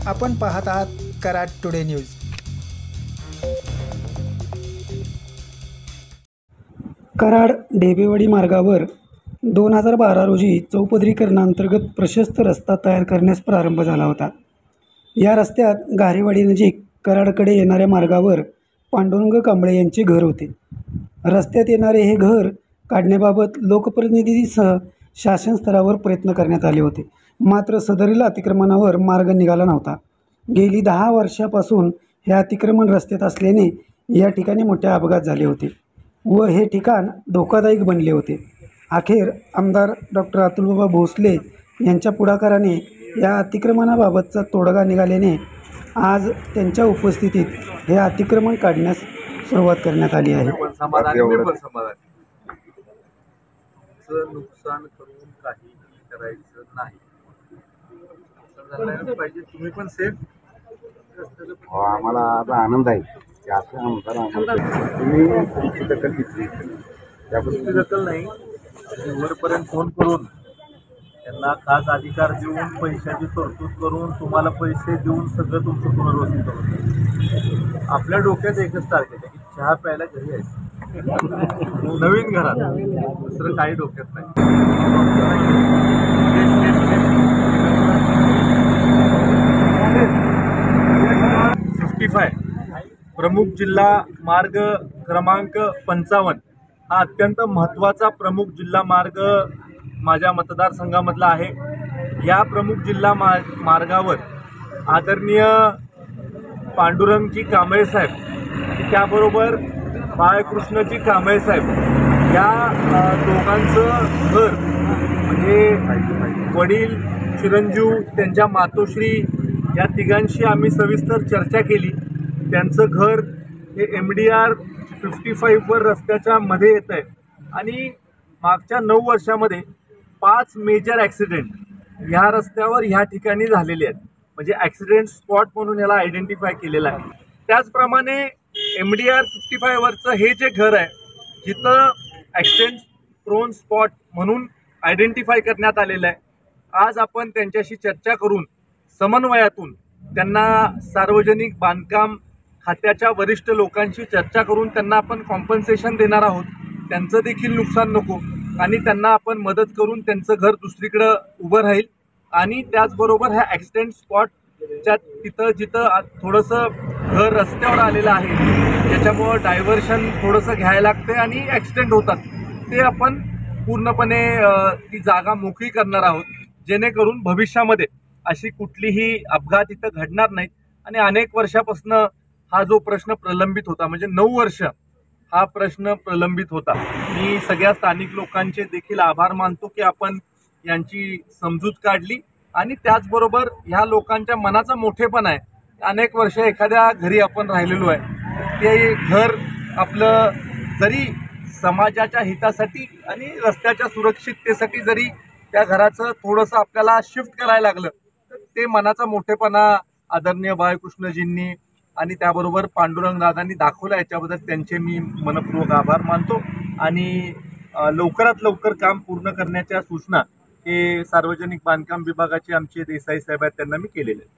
आपण पाहत आहात कराड टुडे न्यूज। कराड ढेबेवाडी मार्गावर 2012 रोजी चौपदरीकरणांतर्गत प्रशस्त रस्ता तयार करण्यास प्रारंभ झाला होता। या रस्त्यात गारेवाडी नजीक कराडकडे येणाऱ्या मार्गावर पांडुरंग कांबळे यांचे घर होते। रस्त्यात येणारे हे घर काढण्याबाबत लोकप्रतिनिधींसह शासन स्तरावर प्रयत्न करण्यात आले होते, मात्र सदरील अतिक्रमणावर मार्ग निघाला नव्हता। गेली 10 वर्षापासून हे अतिक्रमण रस्त्यात असल्याने या ठिकाणी मोठे अपघात झाले होते व हे ठिकाण धोकादायक बनले होते। अखेर आमदार डॉक्टर अतुलबाबा भोसले यांच्या पुढाकाराने या अतिक्रमणाबाबतचा तोडगा निघाल्याने आज त्यांच्या उपस्थितीत हे अतिक्रमण काढण्यास सुरुवात करण्यात आली आहे। नुकसान करून काही करायचं नाही पाहिजे। तुम्ही पण सेफ आम्हाला आता आनंद आहे की असं आमदार तुम्ही तुमची दखल घेतली। त्याबद्दल दखल नाही, वरपर्यंत फोन करून त्यांना खास अधिकार देऊन पैशाची तरतूद करून तुम्हाला पैसे देऊन सगळं तुमचं पुनर्वसन करून आपल्या डोक्यात एकच टार्गेट आहे की चहा प्यायला घरी यायचं नवीन घरात, दुसरं काही डोक्यात नाही। 55 प्रमुख जिल्हा मार्ग क्रमांक 55 हा अत्यंत महत्त्वाचा प्रमुख जिल्हा मार्ग माझ्या मतदारसंघामधला आहे। या प्रमुख जिल्हा मार्गावर आदरणीय पांडुरंगजी कांबळे साहेब, त्याबरोबर बाळकृष्णजी कांबळे साहेब या दोघांचं घर म्हणजे वडील चिरंजीव त्यांच्या मातोश्री या तिघांशी आम्ही सविस्तर चर्चा केली। त्यांचं घर हे MDR 55 वर रस्त्याच्या मध्ये येत आहे आणि मागच्या 9 वर्षामध्ये 5 मेजर ॲक्सिडेंट ह्या रस्त्यावर ह्या ठिकाणी झालेले आहेत, म्हणजे ॲक्सिडेंट स्पॉट म्हणून याला आयडेंटिफाय केलेलं आहे। त्याचप्रमाणे MDR 55 वरचं हे जे घर आहे जिथं ॲक्सिडेंट प्रोन स्पॉट म्हणून आयडेंटिफाय करण्यात आलेलं आहे, आज आपण त्यांच्याशी चर्चा करून समन्वयातून त्यांना सार्वजनिक बांधकाम खात्याच्या वरिष्ठ लोकांशी चर्चा करून त्यांना आपण कॉम्पन्सेशन देणार आहोत। त्यांचं देखील नुकसान नको आणि त्यांना आपण मदत करून त्यांचं घर दुसरीकडं उभं राहील आणि त्याचबरोबर ह्या ॲक्सिडेंट स्पॉटच्या तिथं जिथं थोडंसं घर रस्त्यावर आलेलं आहे त्याच्यामुळं डायव्हर्शन थोडंसं घ्यायला लागते आणि ॲक्सिडेंट होतात, ते आपण पूर्णपणे ती जागा मोकळी करणार आहोत जेणेकरून भविष्यामध्ये अशी कुठलीही अपघात इथं घडणार नाहीत। आणि अनेक वर्षापासून हा जो प्रश्न प्रलंबित होता, म्हणजे 9 वर्ष हा प्रश्न प्रलंबित होता। मी सगळ्या स्थानिक लोकांचे देखील आभार मानतो की आपण यांची समजूत काढली आणि त्याचबरोबर ह्या लोकांच्या मनाचा मोठेपणा आहे। अनेक वर्ष एखाद्या घरी आपण राहिलेलो आहे, ते घर आपलं जरी समाजाच्या हितासाठी आणि रस्त्याच्या सुरक्षिततेसाठी जरी त्या घराचं थोडंसं आपल्याला शिफ्ट करायला लागलं तर ते मनाचा मोठेपणा आदरणीय बाळकृष्णजींनी आणि त्याबरोबर पांडुरंग दादांनी दाखवला। याच्याबद्दल त्यांचे मी मनपूर्वक आभार मानतो आणि लवकरात लवकर काम पूर्ण करण्याच्या सूचना हे सार्वजनिक बांधकाम विभागाचे आमचे देसाई साहेब आहेत त्यांना मी केलेले आहेत।